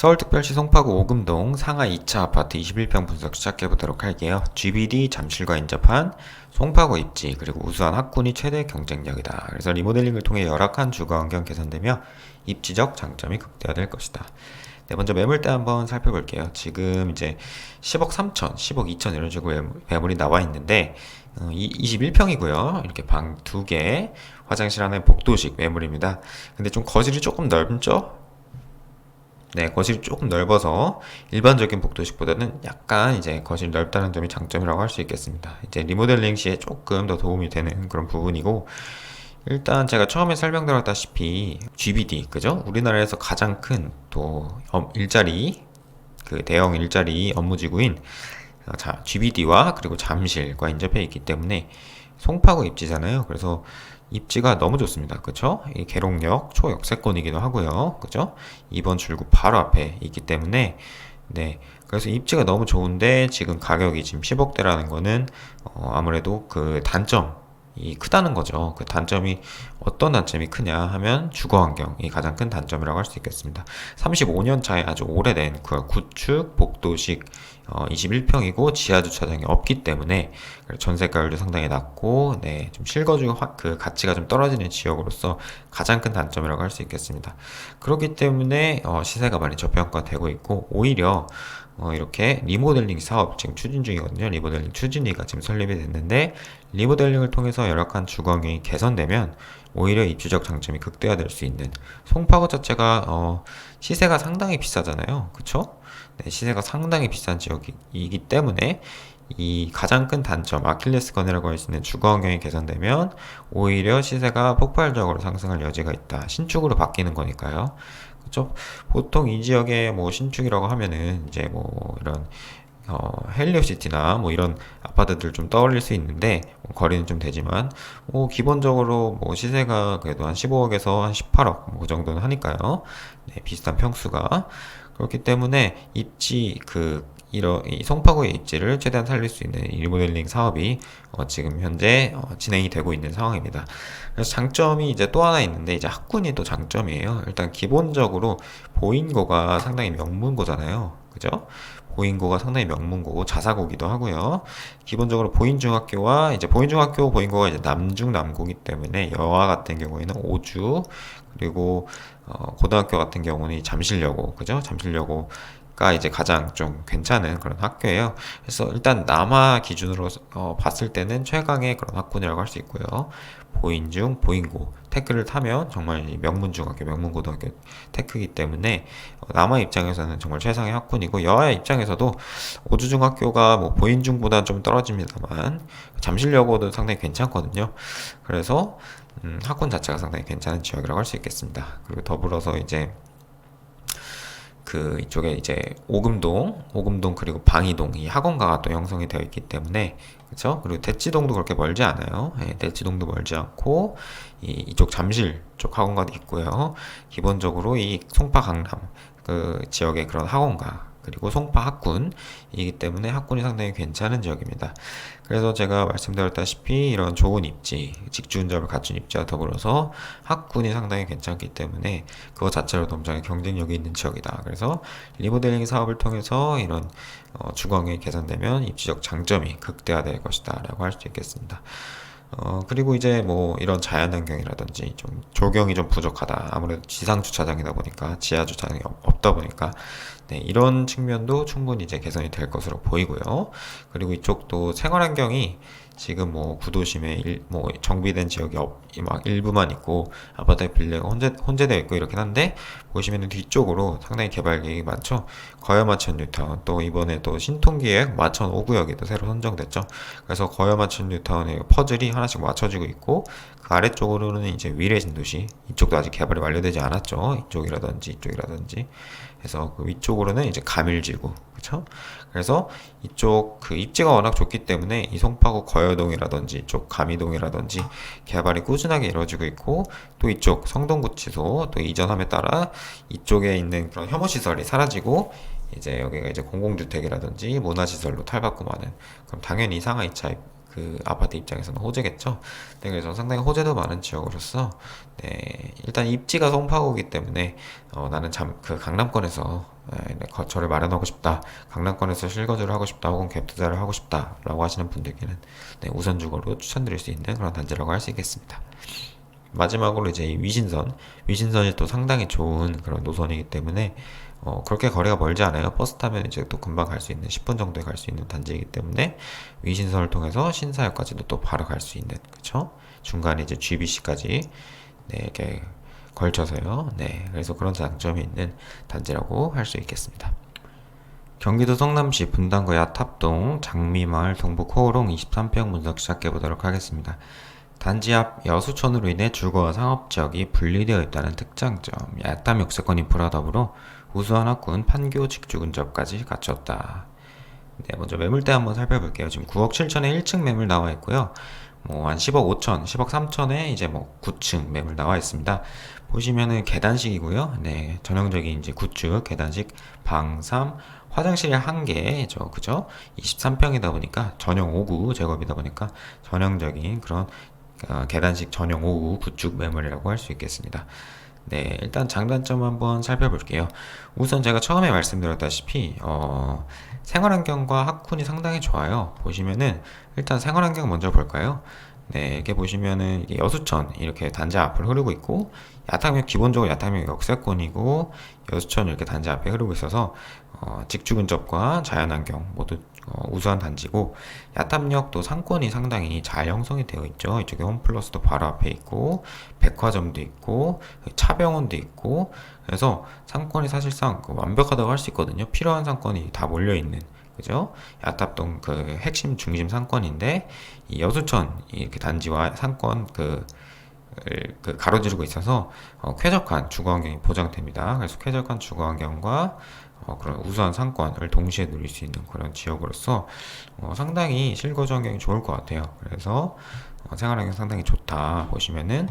서울특별시 송파구 오금동 상하 2차 아파트 21평 분석 시작해보도록 할게요. GBD 잠실과 인접한 송파구 입지 그리고 우수한 학군이 최대 경쟁력이다. 그래서 리모델링을 통해 열악한 주거환경 개선되며 입지적 장점이 극대화될 것이다. 네, 먼저 매물대 한번 살펴볼게요. 지금 이제 10억 3천, 10억 2천 이런 식으로 매물이 나와 있는데 21평이고요. 이렇게 방 2개, 화장실 하나에 복도식 매물입니다. 근데 좀 거실이 조금 넓죠? 네, 거실이 조금 넓어서 일반적인 복도식보다는 약간 이제 거실이 넓다는 점이 장점이라고 할 수 있겠습니다. 이제 리모델링 시에 조금 더 도움이 되는 그런 부분이고, 일단 제가 처음에 설명드렸다시피 GBD, 그죠? 우리나라에서 가장 큰 또 일자리, 그 대형 일자리 업무지구인 GBD와 그리고 잠실과 인접해 있기 때문에 송파구 입지잖아요. 그래서 입지가 너무 좋습니다. 그쵸? 이 계룡역 초역세권이기도 하고요. 그죠? 2번 출구 바로 앞에 있기 때문에 네. 그래서 입지가 너무 좋은데 지금 가격이 지금 10억대라는 거는 아무래도 그 단점이 크다는 거죠. 그 단점이 어떤 단점이 크냐 하면 주거 환경이 가장 큰 단점이라고 할 수 있겠습니다. 35년 차에 아주 오래된 그 구축 복도식 21평이고 지하 주차장이 없기 때문에 전세가율도 상당히 낮고 네, 좀 실거주 그 가치가 좀 떨어지는 지역으로서 가장 큰 단점이라고 할 수 있겠습니다. 그렇기 때문에 시세가 많이 저평가되고 있고 오히려 이렇게 리모델링 사업 지금 추진 중이거든요. 리모델링 추진위가 지금 설립이 됐는데 리모델링을 통해서 열악한 주거 환경이 개선되면 오히려 입지적 장점이 극대화될 수 있는 송파구 자체가 시세가 상당히 비싸잖아요. 그쵸? 네, 시세가 상당히 비싼 지역이기 때문에 이 가장 큰 단점, 아킬레스건이라고 할 수 있는 주거 환경이 개선되면 오히려 시세가 폭발적으로 상승할 여지가 있다. 신축으로 바뀌는 거니까요. 그렇죠? 보통 이 지역의 뭐 신축이라고 하면은 이제 뭐 이런 헬리오시티나 뭐 이런 아파트들 좀 떠올릴 수 있는데 뭐 거리는 좀 되지만 뭐 기본적으로 뭐 시세가 그래도 한 15억에서 한 18억 뭐 그 정도는 하니까요. 네, 비슷한 평수가 그렇기 때문에 입지 이런 이 송파구의 입지를 최대한 살릴 수 있는 리모델링 사업이 지금 현재 진행이 되고 있는 상황입니다. 그래서 장점이 이제 또 하나 있는데 이제 학군이 또 장점이에요. 일단 기본적으로 보인고가 상당히 명문고잖아요. 그죠? 보인고가 상당히 명문고고 자사고기도 하고요. 기본적으로 보인중학교와 이제 보인중학교 보인고가 이제 남중 남고기 때문에 여와 같은 경우에는 오주 그리고 고등학교 같은 경우는 잠실여고 그죠? 잠실여고가 이제 가장 좀 괜찮은 그런 학교예요. 그래서 일단 남아 기준으로 봤을 때는 최강의 그런 학군이라고 할 수 있고요. 보인중, 보인고 테크를 타면 정말 명문중학교, 명문고등학교 테크이기 때문에 남아 입장에서는 정말 최상의 학군이고 여아 입장에서도 오주중학교가 뭐 보인중보다 좀 떨어집니다만 잠실여고도 상당히 괜찮거든요. 그래서 학군 자체가 상당히 괜찮은 지역이라고 할 수 있겠습니다. 그리고 더불어서 이제 그 이쪽에 이제 오금동 그리고 방이동 이 학원가가 또 형성이 되어 있기 때문에 그렇죠? 그리고 대치동도 그렇게 멀지 않아요. 예, 대치동도 멀지 않고 이쪽 잠실 쪽 학원가도 있고요. 기본적으로 이 송파 강남 그 지역의 그런 학원가 그리고 송파 학군이기 때문에 학군이 상당히 괜찮은 지역입니다. 그래서 제가 말씀드렸다시피 이런 좋은 입지, 직주운접을 갖춘 입지와 더불어서 학군이 상당히 괜찮기 때문에 그거 자체로도 굉장히 경쟁력이 있는 지역이다. 그래서 리모델링 사업을 통해서 이런 주거환경이 개선되면 입지적 장점이 극대화될 것이다 라고 할 수 있겠습니다. 그리고 이제 뭐 이런 자연환경이라든지 좀 조경이 좀 부족하다. 아무래도 지상 주차장이다 보니까 지하 주차장이 없다 보니까 네, 이런 측면도 충분히 이제 개선이 될 것으로 보이고요. 그리고 이쪽도 생활환경이 지금 뭐 구도심에 뭐 정비된 지역이 막 일부만 있고 아파트 빌려가 혼재되어 있고 이렇긴 한데 보시면은 뒤쪽으로 상당히 개발 계획이 많죠. 거여마천 뉴타운 또 이번에 또 신통기획 마천 5구역이 또 새로 선정됐죠. 그래서 거여마천 뉴타운의 퍼즐이 하나씩 맞춰지고 있고 그 아래쪽으로는 이제 위례 신도시 이쪽도 아직 개발이 완료되지 않았죠. 이쪽이라든지 해서 그 위쪽으로는 이제 가밀지구 그렇죠? 그래서 이쪽 그 입지가 워낙 좋기 때문에 이 송파구 거여동이라든지 이쪽 가미동이라든지 개발이 꾸준하게 이루어지고 있고 또 이쪽 성동구치소 또 이전함에 따라 이쪽에 있는 그런 혐오시설이 사라지고 이제 여기가 이제 공공주택이라든지 문화시설로 탈바꿈하는 그럼 당연히 상하 2차 그 아파트 입장에서는 호재겠죠. 네, 그래서 상당히 호재도 많은 지역으로서 네, 일단 입지가 송파구이기 때문에 나는 그 강남권에서 거처를 마련하고 싶다, 강남권에서 실거주를 하고 싶다, 혹은 갭 투자를 하고 싶다라고 하시는 분들께는 네, 우선주거로 추천드릴 수 있는 그런 단지라고 할 수 있겠습니다. 마지막으로 이제 이 위신선이 또 상당히 좋은 그런 노선이기 때문에 그렇게 거리가 멀지 않아요. 버스 타면 이제 또 금방 갈 수 있는 10분 정도에 갈 수 있는 단지이기 때문에 위신선을 통해서 신사역까지도 또 바로 갈 수 있는, 그쵸? 중간에 이제 GBC까지 네, 이렇게 걸쳐서요. 네, 그래서 그런 장점이 있는 단지라고 할 수 있겠습니다. 경기도 성남시 분당구 야탑동 장미마을 동북호호롱 23평 분석 시작해 보도록 하겠습니다. 단지 앞 여수촌으로 인해 주거와 상업지역이 분리되어 있다는 특장점, 야탐 역세권 인프라 더불어 우수한 학군, 판교 직주 근접까지 갖췄다. 네, 먼저 매물대 한번 살펴볼게요. 지금 9억 7천에 1층 매물 나와 있고요. 뭐 한 10억 5천, 10억 3천에 이제 뭐 9층 매물 나와 있습니다. 보시면은 계단식이고요. 네, 전형적인 이제 구축 계단식 방 3, 화장실이 한 개, 그죠? 23평이다 보니까 전용 5구 작업이다 보니까 전형적인 그런 계단식 전용 5구 구축 매물이라고 할 수 있겠습니다. 네, 일단 장단점 한번 살펴볼게요. 우선 제가 처음에 말씀드렸다시피 생활환경과 학군이 상당히 좋아요. 보시면은 일단 생활환경 먼저 볼까요? 네, 이렇게 보시면은 이게 여수천 이렇게 단지 앞을 흐르고 있고, 야탐역 기본적으로 야탐역 역세권이고 여수천 이렇게 단지 앞에 흐르고 있어서 직주 근접과 자연환경 모두 우수한 단지고, 야탐역도 상권이 상당히 잘 형성이 되어 있죠. 이쪽에 홈플러스도 바로 앞에 있고 백화점도 있고 차병원도 있고, 그래서 상권이 사실상 완벽하다고 할 수 있거든요. 필요한 상권이 다 몰려 있는, 그죠? 야탑동 그 핵심 중심 상권인데, 이 여수천 이렇게 단지와 상권 그 가로지르고 있어서 쾌적한 주거 환경이 보장됩니다. 그래서 쾌적한 주거 환경과 그런 우수한 상권을 동시에 누릴 수 있는 그런 지역으로서 상당히 실거주 환경이 좋을 것 같아요. 그래서 생활 환경 상당히 좋다 보시면은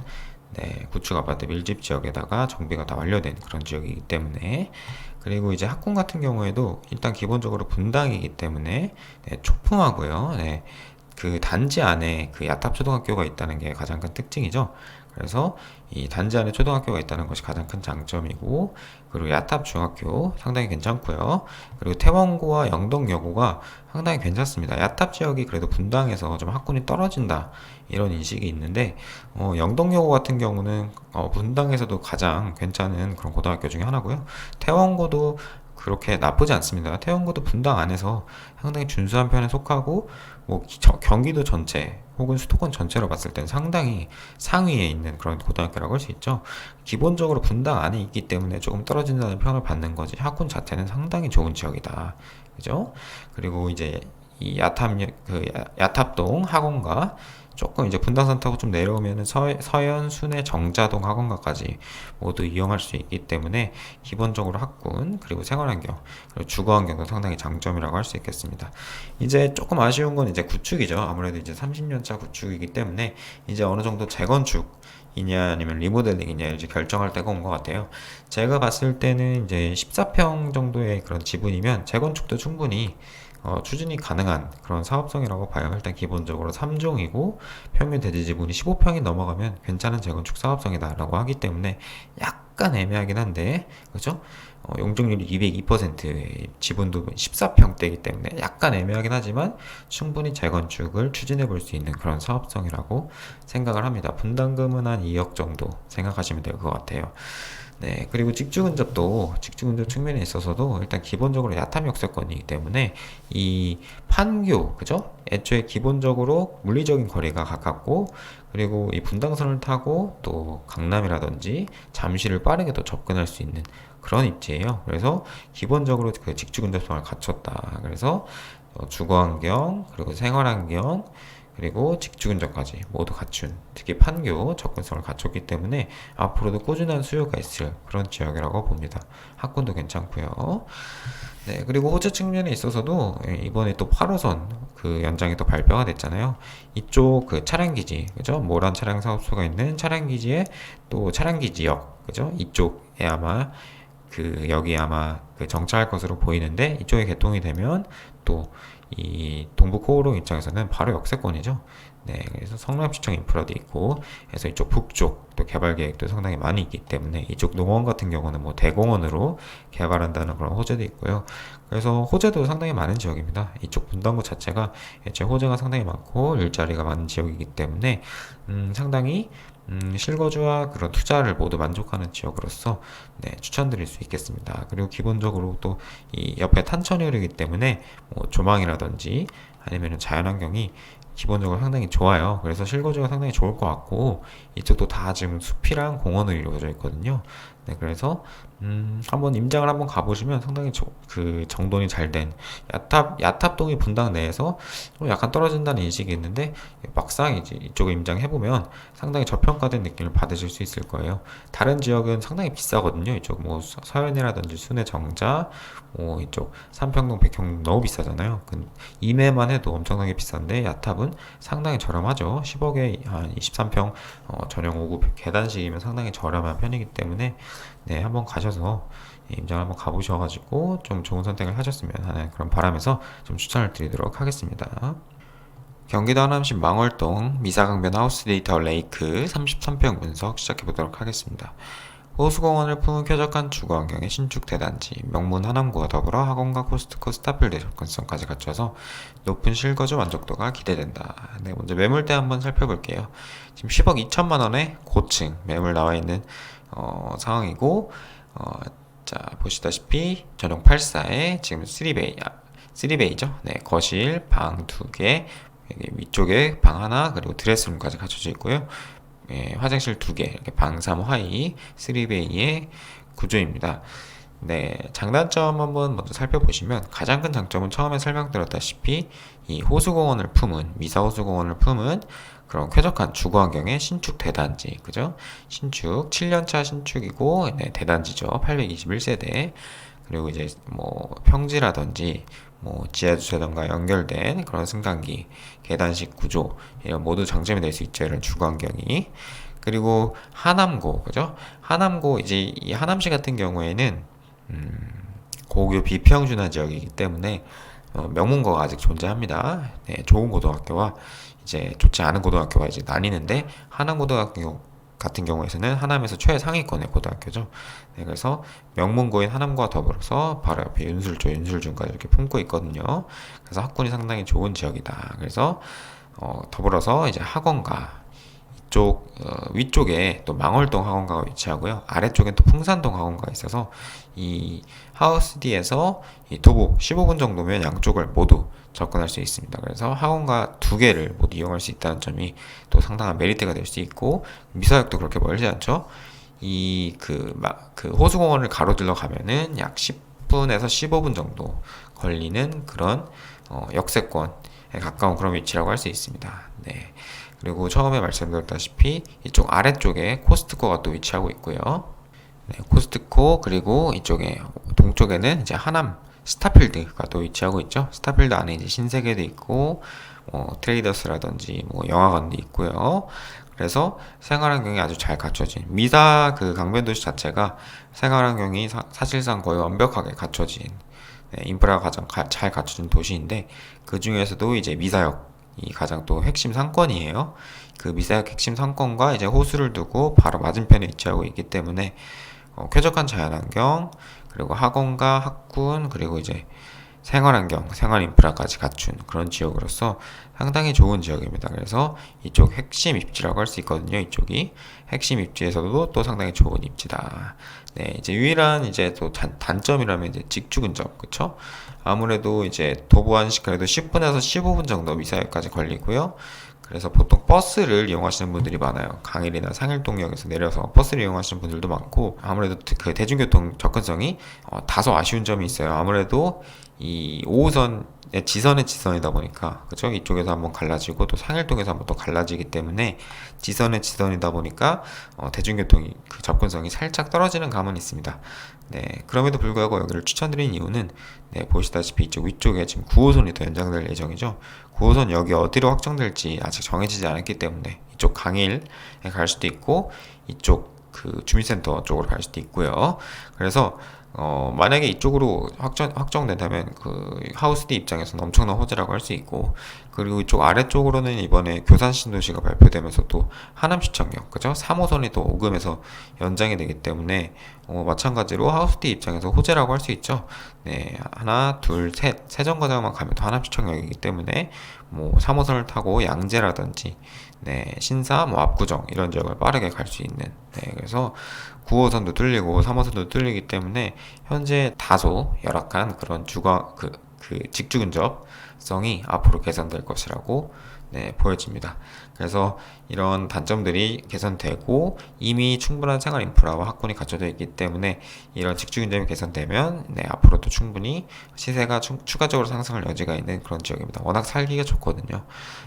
네, 구축 아파트 밀집 지역에다가 정비가 다 완료된 그런 지역이기 때문에, 그리고 이제 학군 같은 경우에도 일단 기본적으로 분당이기 때문에 네, 초품하고요. 네, 그 단지 안에 그 야탑 초등학교가 있다는 게 가장 큰 특징이죠. 그래서 이 단지 안에 초등학교가 있다는 것이 가장 큰 장점이고, 그리고 야탑 중학교 상당히 괜찮고요. 그리고 태원고와 영덕여고가 상당히 괜찮습니다. 야탑 지역이 그래도 분당에서 좀 학군이 떨어진다 이런 인식이 있는데, 영덕여고 같은 경우는 분당에서도 가장 괜찮은 그런 고등학교 중에 하나고요. 태원고도 그렇게 나쁘지 않습니다. 태원고도 분당 안에서 상당히 준수한 편에 속하고, 뭐 경기도 전체 혹은 수도권 전체로 봤을 땐 상당히 상위에 있는 그런 고등학교라고 할 수 있죠. 기본적으로 분당 안에 있기 때문에 조금 떨어진다는 평을 받는 거지, 학군 자체는 상당히 좋은 지역이다. 그죠? 그리고 이제 이 야탑동 학원가 조금 이제 분당선 타고 좀 내려오면은 서현, 순회, 정자동 학원가까지 모두 이용할 수 있기 때문에 기본적으로 학군, 그리고 생활환경, 그리고 주거환경도 상당히 장점이라고 할 수 있겠습니다. 이제 조금 아쉬운 건 이제 구축이죠. 아무래도 이제 30년차 구축이기 때문에 이제 어느 정도 재건축이냐 아니면 리모델링이냐 이제 결정할 때가 온 것 같아요. 제가 봤을 때는 이제 14평 정도의 그런 지분이면 재건축도 충분히 추진이 가능한 그런 사업성이라고 봐요. 일단 기본적으로 3종이고 평균 대지 지분이 15평이 넘어가면 괜찮은 재건축 사업성이다라고 하기 때문에 약간 애매하긴 한데, 그죠? 용적률이 202%, 지분도 14평대이기 때문에 약간 애매하긴 하지만 충분히 재건축을 추진해 볼 수 있는 그런 사업성이라고 생각을 합니다. 분담금은 한 2억 정도 생각하시면 될 것 같아요. 네, 그리고 직주 근접 측면에 있어서도 일단 기본적으로 야탐 역세권이기 때문에 이 판교, 그죠? 애초에 기본적으로 물리적인 거리가 가깝고, 그리고 이 분당선을 타고 또 강남이라든지 잠실을 빠르게 더 접근할 수 있는 그런 입지예요. 그래서 기본적으로 그 직주 근접성을 갖췄다. 그래서 주거환경, 그리고 생활환경, 그리고 직주근접까지 모두 갖춘, 특히 판교 접근성을 갖췄기 때문에 앞으로도 꾸준한 수요가 있을 그런 지역이라고 봅니다. 학군도 괜찮고요. 네, 그리고 호재 측면에 있어서도 이번에 또 8호선 그 연장이 또 발표가 됐잖아요. 이쪽 그 차량기지, 그죠? 모란 차량 사업소가 있는 차량기지에 또 차량기지역, 그죠? 이쪽에 아마 여기 아마 그 정차할 것으로 보이는데, 이쪽에 개통이 되면 또 이 동부 코오롱 입장에서는 바로 역세권이죠. 네, 그래서 성남시청 인프라도 있고, 그래서 이쪽 북쪽 또 개발 계획도 상당히 많이 있기 때문에 이쪽 농원 같은 경우는 뭐 대공원으로 개발한다는 그런 호재도 있고요. 그래서 호재도 상당히 많은 지역입니다. 이쪽 분당구 자체가 애초에 호재가 상당히 많고 일자리가 많은 지역이기 때문에 상당히 실거주와 그런 투자를 모두 만족하는 지역으로서 네, 추천드릴 수 있겠습니다. 그리고 기본적으로 또 이 옆에 탄천이 흐르기 때문에 뭐 조망이라든지 아니면 자연환경이 기본적으로 상당히 좋아요. 그래서 실거주가 상당히 좋을 것 같고 이쪽도 다 지금 숲이랑 공원으로 이루어져 있거든요. 네, 그래서 한번 임장을 한번 가보시면 상당히 그 정돈이 잘 된 야탑동이 분당 내에서 좀 약간 떨어진다는 인식이 있는데 막상 이제 이쪽에 임장해보면 상당히 저평가된 느낌을 받으실 수 있을 거예요. 다른 지역은 상당히 비싸거든요. 이쪽 뭐 서현이라든지 순회 정자, 뭐 이쪽 삼평동, 백현동 너무 비싸잖아요. 이매만 해도 엄청나게 비싼데 야탑은 상당히 저렴하죠. 10억에 한 23평 전용 5구 계단식이면 상당히 저렴한 편이기 때문에 네, 한번 가셔서 임장 한번 가보셔가지고 좀 좋은 선택을 하셨으면 하는 그런 바람에서 좀 추천을 드리도록 하겠습니다. 경기도 하남시 망월동 미사강변 하우스데이터 레이크 33평 분석 시작해보도록 하겠습니다. 호수공원을 품은 쾌적한 주거환경의 신축 대단지, 명문 하남구와 더불어 학원과 코스트코 스타필드 접근성까지 갖춰서 높은 실거주 만족도가 기대된다. 네, 먼저 매물대 한번 살펴볼게요. 지금 10억 2천만 원에 고층 매물 나와 있는 상황이고, 자 보시다시피 전용 84에 지금 3베이죠. 네, 거실 방 2개, 위쪽에 방 하나, 그리고 드레스룸까지 갖춰져 있고요. 예, 화장실 2개, 이렇게 방 3화이 3베이의 구조입니다. 네, 장단점 한번 먼저 살펴보시면 가장 큰 장점은 처음에 설명드렸다시피 이 호수공원을 품은 미사호수공원을 품은 그런 쾌적한 주거환경의 신축 대단지, 그죠? 신축 7년차 신축이고 네, 대단지죠. 821세대. 그리고 이제 뭐 평지라든지 뭐 지하주차장과 연결된 그런 승강기, 계단식 구조 이런 모두 장점이 될 수 있죠. 이런 주거환경이. 그리고 하남고, 그죠? 하남고 이제 이 하남시 같은 경우에는 고교 비평준화 지역이기 때문에 명문고가 아직 존재합니다. 네, 좋은 고등학교와 이제 좋지 않은 고등학교가 이제 나뉘는데 하남고등학교 같은 경우에서는 하남에서 최상위권의 고등학교죠. 네, 그래서 명문고인 하남과 더불어서 바로 옆에 윤술조, 윤술중까지 이렇게 품고 있거든요. 그래서 학군이 상당히 좋은 지역이다. 그래서 더불어서 이제 학원가 이쪽 위쪽에 또 망월동 학원가가 위치하고요. 아래쪽엔 또 풍산동 학원가가 있어서 이 하우스디에서 이 도보 15분 정도면 양쪽을 모두 접근할 수 있습니다. 그래서 학원가 2개를 모두 이용할 수 있다는 점이 또 상당한 메리트가 될 수 있고 미사역도 그렇게 멀지 않죠. 그 호수공원을 가로질러 가면은 약 10분에서 15분 정도 걸리는 그런 역세권에 가까운 그런 위치라고 할 수 있습니다. 네. 그리고 처음에 말씀드렸다시피 이쪽 아래쪽에 코스트코가 또 위치하고 있고요. 네, 코스트코 그리고 이쪽에 동쪽에는 이제 하남 스타필드가 또 위치하고 있죠. 스타필드 안에 이제 신세계도 있고 트레이더스라든지 뭐 영화관도 있고요. 그래서 생활환경이 아주 잘 갖춰진 미사 그 강변도시 자체가 생활환경이 사실상 거의 완벽하게 갖춰진 네, 인프라가 가장 잘 갖춰진 도시인데 그 중에서도 이제 미사역이 가장 또 핵심 상권이에요. 그 미사역 핵심 상권과 이제 호수를 두고 바로 맞은편에 위치하고 있기 때문에 쾌적한 자연환경 그리고 학원과 학군 그리고 이제 생활환경, 생활인프라까지 갖춘 그런 지역으로서 상당히 좋은 지역입니다. 그래서 이쪽 핵심 입지라고 할 수 있거든요. 이쪽이 핵심 입지에서도 또 상당히 좋은 입지다. 네, 이제 유일한 이제 또 단점이라면 이제 직주 근접, 그쵸? 아무래도 이제 도보 한식 그래도 10분에서 15분 정도 미사일까지 걸리고요. 그래서 보통 버스를 이용하시는 분들이 많아요. 강일이나 상일동역에서 내려서 버스를 이용하시는 분들도 많고 아무래도 그 대중교통 접근성이 다소 아쉬운 점이 있어요. 아무래도 이 5호선의 지선이다 보니까 그죠? 이쪽에서 한번 갈라지고 또 상일동에서 한번 또 갈라지기 때문에 지선이다 보니까 대중교통이 그 접근성이 살짝 떨어지는 감은 있습니다. 네, 그럼에도 불구하고 여기를 추천드린 이유는 네, 보시다시피 이쪽 위쪽에 지금 9호선이 더 연장될 예정이죠. 9호선 여기 어디로 확정될지 아직 정해지지 않았기 때문에 이쪽 강일에 갈 수도 있고 이쪽 그 주민센터 쪽으로 갈 수도 있고요. 그래서 만약에 이쪽으로 확정된다면 그 하우스디 입장에서는 엄청난 호재라고 할 수 있고, 그리고 이쪽 아래쪽으로는 이번에 교산 신도시가 발표되면서 또 하남시청역, 그죠? 3호선이 또 오금에서 연장이 되기 때문에 마찬가지로 하우스디 입장에서 호재라고 할 수 있죠. 네, 하나, 둘, 셋, 세 정거장만 가면 또 하남시청역이기 때문에 뭐 3호선을 타고 양재라든지 네, 신사, 뭐 압구정 이런 지역을 빠르게 갈 수 있는 네, 그래서 9호선도 뚫리고 3호선도 뚫리기 때문에 현재 다소 열악한 그런 직주 근접성이 앞으로 개선될 것이라고 네, 보여집니다. 그래서 이런 단점들이 개선되고 이미 충분한 생활 인프라와 학군이 갖춰져 있기 때문에 이런 직주 근접이 개선되면 네, 앞으로도 충분히 시세가 추가적으로 상승할 여지가 있는 그런 지역입니다. 워낙 살기가 좋거든요.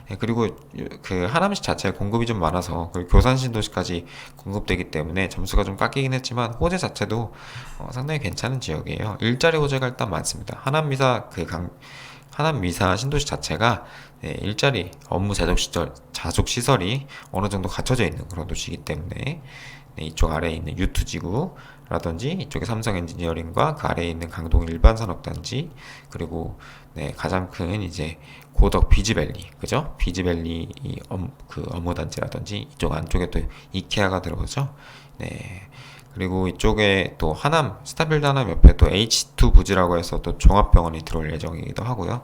네, 그리고 그 하남시 자체에 공급이 좀 많아서 그리고 교산 신도시까지 공급되기 때문에 점수가 좀 깎이긴 했지만 호재 자체도 상당히 괜찮은 지역이에요. 일자리 호재가 일단 많습니다. 하남미사 신도시 자체가 네, 일자리 업무 자족 시설이 어느 정도 갖춰져 있는 그런 도시이기 때문에 네, 이쪽 아래에 있는 유투지구라든지 이쪽에 삼성 엔지니어링과 그 아래에 있는 강동 일반산업단지 그리고 네, 가장 큰 이제 고덕 비즈밸리 그죠? 비즈밸리 그 업무단지라든지 이쪽 안쪽에 또 이케아가 들어오죠. 네. 그리고 이쪽에 또 하남 스타빌드 하남 옆에 또 H2 부지라고 해서 또 종합병원이 들어올 예정이기도 하고요.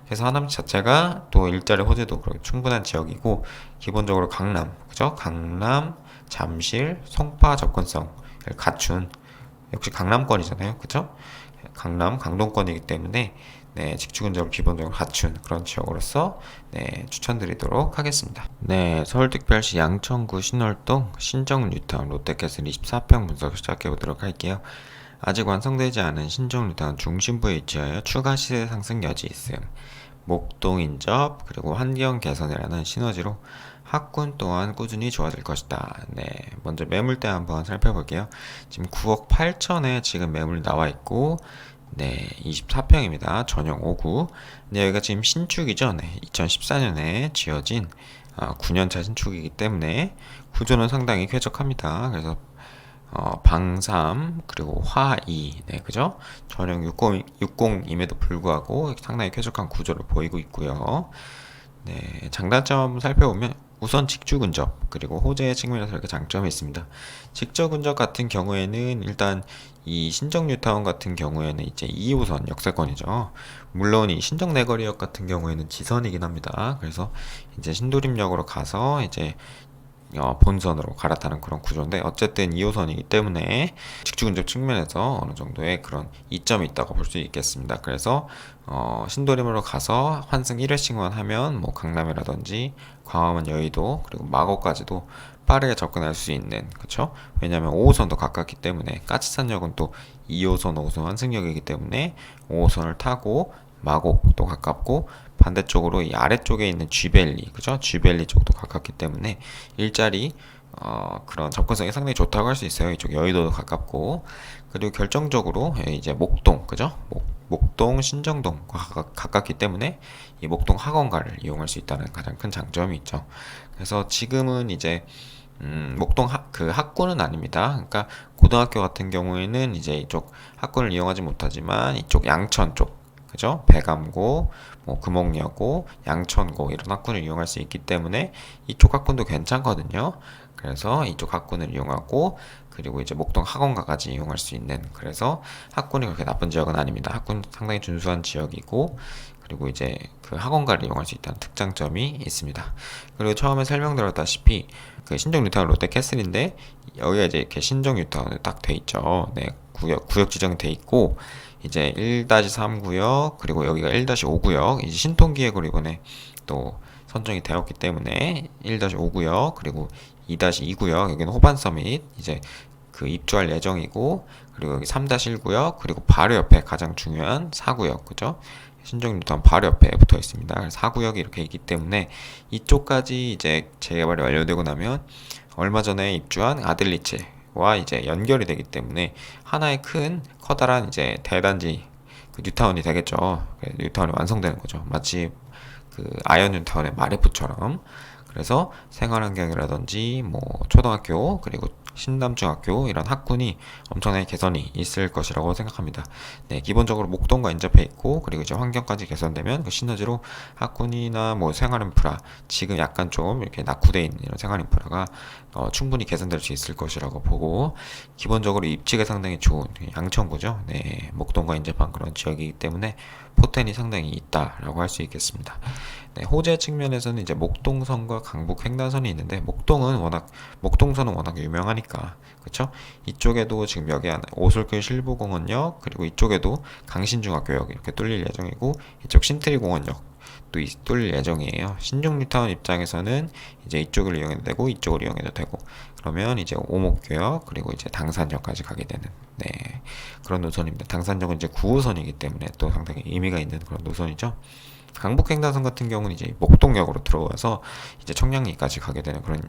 그래서 하남 자체가 또 일자리 호재도 충분한 지역이고 기본적으로 강남 그죠? 강남 잠실 송파 접근성을 갖춘 역시 강남권이잖아요. 그죠? 강남 강동권이기 때문에 네, 직주 근접을 기본적으로 갖춘 그런 지역으로서 네, 추천드리도록 하겠습니다. 네, 서울특별시 양천구 신월동 신정 뉴타운 롯데캐슬 24평 분석 시작해 보도록 할게요. 아직 완성되지 않은 신정 뉴타운 중심부에 위치하여 추가 시세 상승 여지 있음. 목동 인접 그리고 환경 개선이라는 시너지로 학군 또한 꾸준히 좋아질 것이다. 네, 먼저 매물대 한번 살펴볼게요. 지금 9억 8천에 지금 매물 나와 있고 네, 24평입니다. 전용 5구. 네, 여기가 지금 신축이죠. 네, 2014년에 지어진 9년차 신축이기 때문에 구조는 상당히 쾌적합니다. 그래서 방 3, 그리고 화 2, 네, 그죠? 전용 60임에도 불구하고 상당히 쾌적한 구조를 보이고 있고요. 네, 장단점 살펴보면 우선 직주 근접 그리고 호재 측면에서 이렇게 장점이 있습니다. 직접 근접 같은 경우에는 일단 이 신정 뉴타운 같은 경우에는 이제 2호선 역세권이죠. 물론 이 신정 내거리역 같은 경우에는 지선이긴 합니다. 그래서 이제 신도림역으로 가서 이제 본선으로 갈아타는 그런 구조인데 어쨌든 2호선이기 때문에 직주 근접 측면에서 어느 정도의 그런 이점이 있다고 볼 수 있겠습니다. 그래서 신도림으로 가서 환승 1회씩만 하면 뭐 강남이라든지 광화문 여의도 그리고 마곡까지도 빠르게 접근할 수 있는 그쵸? 왜냐하면 5호선도 가깝기 때문에 까치산역은 또 2호선, 5호선 환승역이기 때문에 5호선을 타고 마곡도 가깝고 반대쪽으로 이 아래쪽에 있는 쥐밸리 그죠? 쥐밸리 쪽도 가깝기 때문에 일자리 그런 접근성이 상당히 좋다고 할 수 있어요. 이쪽 여의도도 가깝고 그리고 결정적으로 이제 목동 그죠? 목동 신정동과 가깝기 때문에 이 목동 학원가를 이용할 수 있다는 가장 큰 장점이 있죠. 그래서 지금은 이제 목동 그 학군은 아닙니다. 그러니까 고등학교 같은 경우에는 이제 이쪽 학군을 이용하지 못하지만 이쪽 양천 쪽 그죠? 배감고, 뭐 금옥여고, 양천고 이런 학군을 이용할 수 있기 때문에 이쪽 학군도 괜찮거든요. 그래서 이쪽 학군을 이용하고 그리고 이제 목동 학원가까지 이용할 수 있는 그래서 학군이 그렇게 나쁜 지역은 아닙니다. 학군 상당히 준수한 지역이고 그리고 이제 그 학원가를 이용할 수 있다는 특장점이 있습니다. 그리고 처음에 설명드렸다시피 그 신정 뉴타운 롯데캐슬인데 여기가 이제 이렇게 신정 뉴타운으로 딱 돼 있죠. 네, 구역 지정이 돼 있고 이제 1-3 구역 그리고 여기가 1-5 구역 이제 신통기획으로 이번에 또 선정이 되었기 때문에 1-5 구역 그리고 2-2 구역 여기는 호반 서밋 이제 그 입주할 예정이고 그리고 여기 3-1 구역 그리고 바로 옆에 가장 중요한 4구역 그죠? 신정 뉴타운 바로 옆에 붙어 있습니다. 4구역이 이렇게 있기 때문에 이쪽까지 이제 재개발이 완료되고 나면 얼마 전에 입주한 아들리체와 이제 연결이 되기 때문에 하나의 큰 커다란 이제 대단지 그 뉴타운이 되겠죠. 뉴타운이 완성되는 거죠. 마치 그 아이언 뉴타운의 마레프처럼. 그래서 생활환경이라든지 뭐 초등학교 그리고 신남중학교 이런 학군이 엄청나게 개선이 있을 것이라고 생각합니다. 네, 기본적으로 목동과 인접해 있고 그리고 이제 환경까지 개선되면 그 시너지로 학군이나 뭐 생활인프라 지금 약간 좀 이렇게 낙후되어 있는 이런 생활인프라가 충분히 개선될 수 있을 것이라고 보고 기본적으로 입지가 상당히 좋은 양천구죠. 네, 목동과 인접한 그런 지역이기 때문에 포텐이 상당히 있다라고 할 수 있겠습니다. 네, 호재 측면에서는 이제 목동선과 강북 횡단선이 있는데 목동선은 워낙 유명하니까 그렇죠? 이쪽에도 지금 여기 안에 오솔길 실부공원역 그리고 이쪽에도 강신중학교역 이렇게 뚫릴 예정이고 이쪽 신트리공원역 또 뚫릴 예정이에요. 신종뉴타운 입장에서는 이제 이쪽을 이용해도 되고 이쪽을 이용해도 되고 그러면 이제 오목교역 그리고 이제 당산역까지 가게 되는 네, 그런 노선입니다. 당산역은 이제 9호선이기 때문에 또 상당히 의미가 있는 그런 노선이죠. 강북횡단선 같은 경우는 이제 목동역으로 들어와서 이제 청량리까지 가게 되는 그런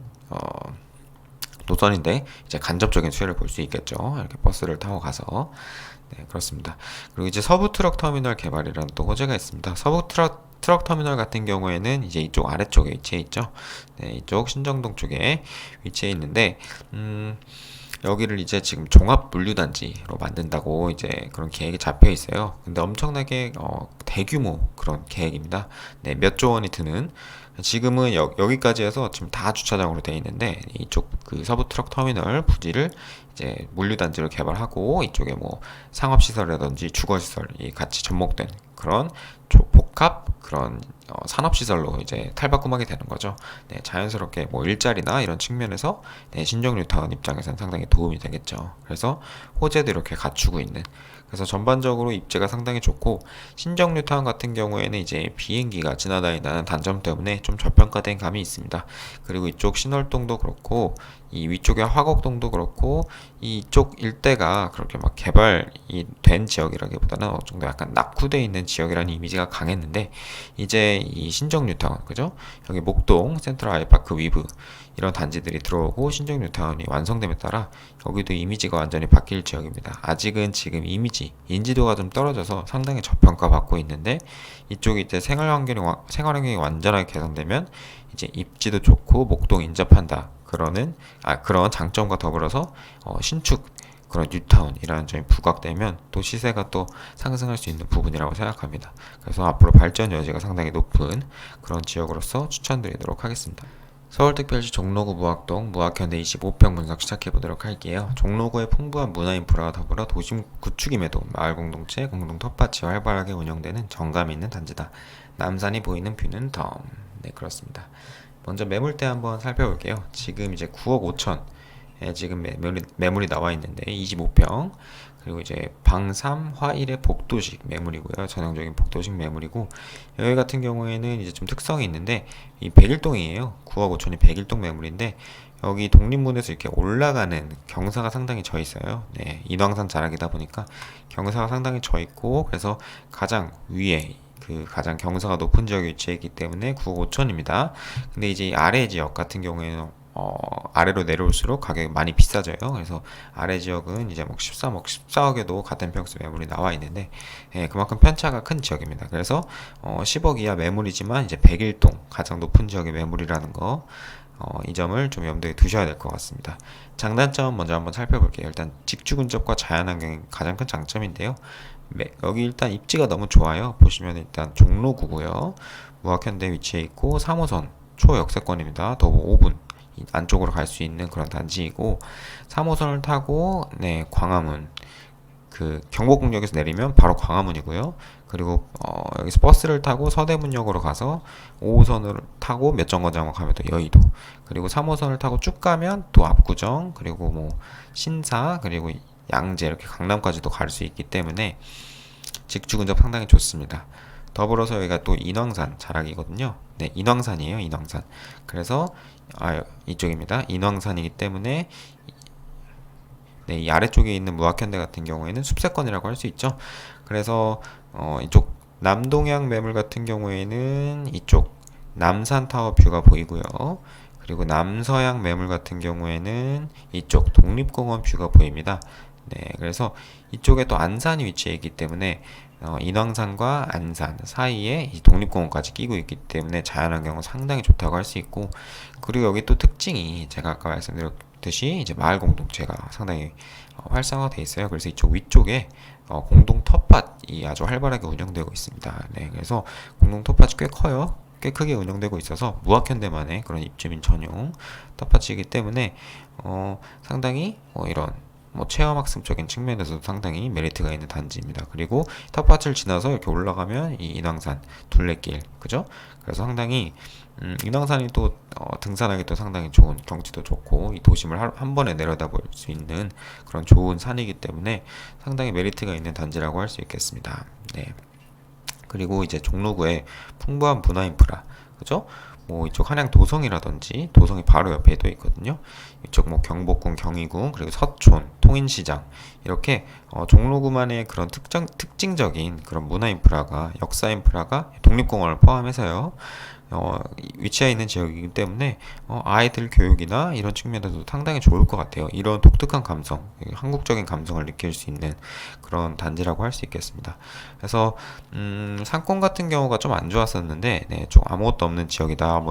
노선인데 이제 간접적인 수혜를 볼 수 있겠죠. 이렇게 버스를 타고 가서 네, 그렇습니다. 그리고 이제 서부 트럭 터미널 개발이라는 또 호재가 있습니다. 서부 트럭 터미널 같은 경우에는 이제 이쪽 아래쪽에 위치해 있죠. 네, 이쪽 신정동 쪽에 위치해 있는데 여기를 이제 지금 종합 물류단지로 만든다고 이제 그런 계획이 잡혀 있어요. 근데 엄청나게 대규모 그런 계획입니다. 네, 몇 조 원이 드는 지금은 여기까지 해서 지금 다 주차장으로 되어 있는데 이쪽 그 서부 트럭 터미널 부지를 이제 물류단지로 개발하고 이쪽에 뭐 상업시설이라든지 주거시설이 같이 접목된 그런 복합 그런 산업시설로 이제 탈바꿈하게 되는 거죠. 네, 자연스럽게 뭐 일자리나 이런 측면에서 네, 신정뉴타운 입장에서는 상당히 도움이 되겠죠. 그래서 호재도 이렇게 갖추고 있는 그래서 전반적으로 입지가 상당히 좋고 신정뉴타운 같은 경우에는 이제 비행기가 지나다닌다는 단점 때문에 좀 저평가된 감이 있습니다. 그리고 이쪽 신월동도 그렇고 이 위쪽의 화곡동도 그렇고 이쪽 일대가 그렇게 막 개발이 된 지역이라기보다는 어느 정도 약간 낙후되어 있는 지역이라는 이미지가 강했는데 이제 이 신정뉴타운 그죠? 여기 목동 센트럴 아이파크 위브 이런 단지들이 들어오고 신정뉴타운이 완성됨에 따라 여기도 이미지가 완전히 바뀔 지역입니다. 아직은 지금 인지도가 좀 떨어져서 상당히 저평가받고 있는데 이쪽이 이제 생활환경이 완전하게 개선되면 이제 입지도 좋고 목동 인접한다. 그런 장점과 더불어서 신축 그런 뉴타운이라는 점이 부각되면 또 시세가 또 상승할 수 있는 부분이라고 생각합니다. 그래서 앞으로 발전 여지가 상당히 높은 그런 지역으로서 추천드리도록 하겠습니다. 서울특별시 종로구 무학동 무학현대 25평 분석 시작해보도록 할게요. 종로구의 풍부한 문화인프라와 더불어 도심 구축임에도 마을 공동체, 공동 텃밭이 활발하게 운영되는 정감 있는 단지다. 남산이 보이는 뷰는 덤. 네, 그렇습니다. 먼저 매물대 한번 살펴볼게요. 지금 이제 9억 5천에 지금 매물이 나와 있는데 25평 그리고 이제 방 3, 화 1의 복도식 매물이고요. 전형적인 복도식 매물이고 여기 같은 경우에는 이제 좀 특성이 있는데 이 101동이에요. 9억 5천이 101동 매물인데 여기 독립문에서 이렇게 올라가는 경사가 상당히 져 있어요. 네, 인왕산 자락이다 보니까 경사가 상당히 져 있고 그래서 가장 위에 그 가장 경사가 높은 지역에 위치해 있기 때문에 9억 5천입니다. 근데 이제 아래 지역 같은 경우에는 아래로 내려올수록 가격이 많이 비싸져요. 그래서 아래 지역은 이제 뭐 13억, 14억에도 같은 평수 매물이 나와 있는데 그만큼 편차가 큰 지역입니다. 그래서 10억 이하 매물이지만 이제 101동 가장 높은 지역의 매물이라는 거 이 점을 좀 염두에 두셔야 될 것 같습니다. 장단점 먼저 한번 살펴볼게요. 일단 직주 근접과 자연환경이 가장 큰 장점인데요. 여기 일단 입지가 너무 좋아요. 보시면 일단 종로구고요. 무학현대 위치해 있고 3호선 초역세권입니다. 도보 5분 안쪽으로 갈 수 있는 그런 단지이고 3호선을 타고 네, 광화문 그 경복궁역에서 내리면 바로 광화문이고요. 그리고 여기서 버스를 타고 서대문역으로 가서 5호선을 타고 몇 정거장을 가면 또 여의도 그리고 3호선을 타고 쭉 가면 또 압구정 그리고 뭐 신사 그리고 양재 이렇게 강남까지도 갈 수 있기 때문에 직주 근접 상당히 좋습니다. 더불어서 여기가 또 인왕산 자락이거든요. 네, 인왕산이에요. 인왕산. 그래서 이쪽입니다. 인왕산이기 때문에 네, 이 아래쪽에 있는 무학현대 같은 경우에는 숲세권이라고 할 수 있죠. 그래서 이쪽 남동향 매물 같은 경우에는 이쪽 남산타워 뷰가 보이고요. 그리고 남서향 매물 같은 경우에는 이쪽 독립공원 뷰가 보입니다. 네, 그래서 이쪽에 또 안산이 위치해 있기 때문에 인왕산과 안산 사이에 이 독립공원까지 끼고 있기 때문에 자연환경은 상당히 좋다고 할 수 있고 그리고 여기 또 특징이 제가 아까 듯이 이제 마을 공동체가 상당히 활성화되어 있어요. 그래서 이쪽 위쪽에 공동 텃밭이 아주 활발하게 운영되고 있습니다. 네, 그래서 공동 텃밭이 꽤 커요. 꽤 크게 운영되고 있어서 무학현대만의 그런 입주민 전용 텃밭이기 때문에 상당히 이런 체험학습적인 측면에서도 상당히 메리트가 있는 단지입니다. 그리고 텃밭을 지나서 이렇게 올라가면 이 인왕산 둘레길, 그죠? 그래서 상당히 인왕산이 또 등산하기 또 상당히 좋은, 경치도 좋고 이 도심을 한 번에 내려다볼 수 있는 그런 좋은 산이기 때문에 상당히 메리트가 있는 단지라고 할 수 있겠습니다. 네. 그리고 이제 종로구에 풍부한 문화 인프라, 그죠? 이쪽 한양 도성이라든지 도성이 바로 옆에도 있거든요. 이쪽 경복궁, 경희궁, 그리고 서촌, 통인시장 이렇게 종로구만의 그런 특징적인 그런 문화 인프라가, 역사 인프라가 독립공원을 포함해서요. 위치해 있는 지역이기 때문에 아이들 교육이나 이런 측면에서도 상당히 좋을 것 같아요. 이런 독특한 감성, 한국적인 감성을 느낄 수 있는 그런 단지라고 할 수 있겠습니다. 그래서 상권 같은 경우가 좀 안 좋았었는데, 네, 좀 아무것도 없는 지역이다,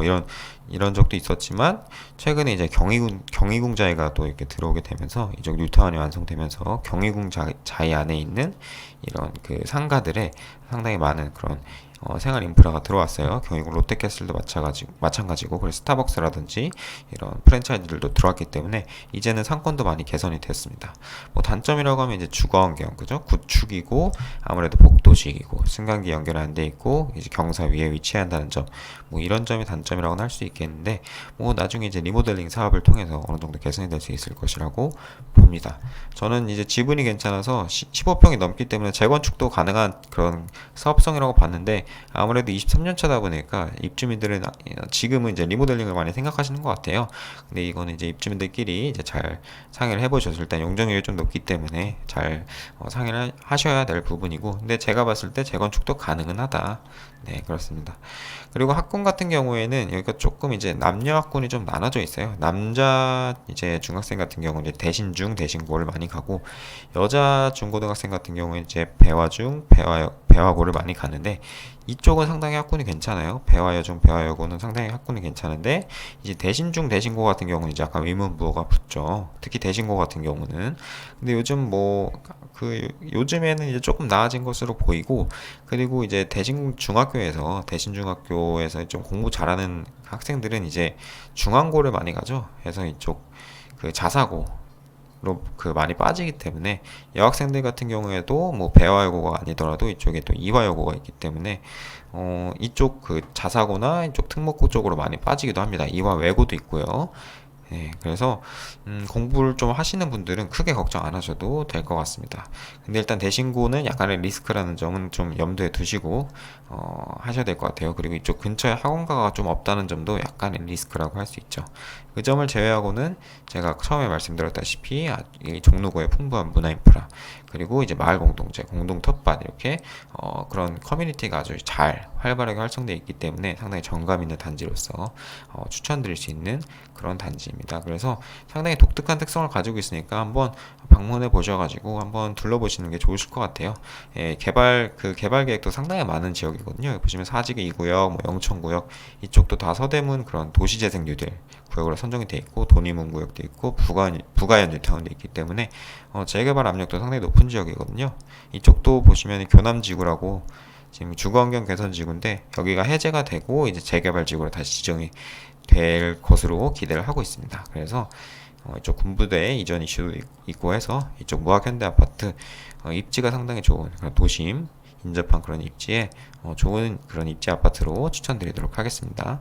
이런 적도 있었지만 최근에 이제 경희궁 자이가 또 이렇게 들어오게 되면서 이쪽 뉴타운이 완성되면서 경희궁 자이 안에 있는 이런 그 상가들의 상당히 많은 그런 생활 인프라가 들어왔어요. 경희궁 롯데캐슬도 마찬가지고, 그래서 스타벅스라든지 이런 프랜차이즈들도 들어왔기 때문에 이제는 상권도 많이 개선이 됐습니다. 단점이라고 하면 이제 주거 환경, 그죠? 구축이고 아무래도 복도식이고 승강기 연결 안 돼 있고 이제 경사 위에 위치한다는 점, 이런 점이 단점이라고는 할 수 있겠는데, 나중에 이제 리모델링 사업을 통해서 어느 정도 개선이 될 수 있을 것이라고 봅니다. 저는 이제 지분이 괜찮아서 15평이 넘기 때문에 재건축도 가능한 그런 사업성이라고 봤는데, 아무래도 23년 차다 보니까 입주민들은 지금은 이제 리모델링을 많이 생각하시는 것 같아요. 근데 이거는 이제 입주민들끼리 이제 잘 상의를 해보셔서, 일단 용적률이 좀 높기 때문에 잘 상의를 하셔야 될 부분이고, 근데 제가 봤을 때 재건축도 가능은 하다. 네, 그렇습니다. 그리고 학군 같은 경우에는 여기가 조금 이제 남녀 학군이 좀 나눠져 있어요. 남자 이제 중학생 같은 경우는 이제 대신중, 대신고를 많이 가고, 여자 중고등학생 같은 경우에 이제 배화중, 배화고를 많이 가는데, 이쪽은 상당히 학군이 괜찮아요. 배화여중, 배화여고는 상당히 학군이 괜찮은데, 이제 대신중, 대신고 같은 경우는 이제 약간 의문부호가 붙죠. 특히 대신고 같은 경우는. 근데 요즘 요즘에는 이제 조금 나아진 것으로 보이고, 그리고 이제 대신중학교에서 좀 공부 잘하는 학생들은 이제 중앙고를 많이 가죠. 그래서 이쪽 그 자사고 많이 빠지기 때문에, 여학생들 같은 경우에도 배화여고가 아니더라도 이쪽에 또 이화여고가 있기 때문에 이쪽 그 자사고나 이쪽 특목고 쪽으로 많이 빠지기도 합니다. 이화외고도 있고요. 네, 그래서 공부를 좀 하시는 분들은 크게 걱정 안 하셔도 될 것 같습니다. 근데 일단 대신고는 약간의 리스크라는 점은 좀 염두에 두시고 하셔야 될 것 같아요. 그리고 이쪽 근처에 학원가가 좀 없다는 점도 약간의 리스크라고 할 수 있죠. 그 점을 제외하고는 제가 처음에 말씀드렸다시피 이 종로구의 풍부한 문화 인프라, 그리고 이제 마을 공동체, 공동 텃밭, 이렇게 그런 커뮤니티가 아주 잘 활발하게 활성되어 있기 때문에 상당히 정감 있는 단지로서 추천드릴 수 있는 그런 단지입니다. 그래서 상당히 독특한 특성을 가지고 있으니까 한번 방문해 보셔가지고 한번 둘러보시는 게 좋으실 것 같아요. 예, 개발 계획도 상당히 많은 지역이거든요. 여기 보시면 사직의 2구역, 영천구역, 이쪽도 다 서대문 그런 도시재생 뉴딜 구역으로 선정이 되어 있고, 돈이문 구역도 있고, 부가현 뉴타운도 있기 때문에 재개발 압력도 상당히 높은 지역이거든요. 이쪽도 보시면 교남지구라고 지금 주거환경 개선지구인데, 여기가 해제가 되고 이제 재개발지구로 다시 지정이 될 것으로 기대를 하고 있습니다. 그래서 이쪽 군부대 이전 이슈도 있고 해서 이쪽 무학현대 아파트 입지가 상당히 좋은 그런 도심 인접한 그런 입지에 좋은 그런 입지 아파트로 추천드리도록 하겠습니다.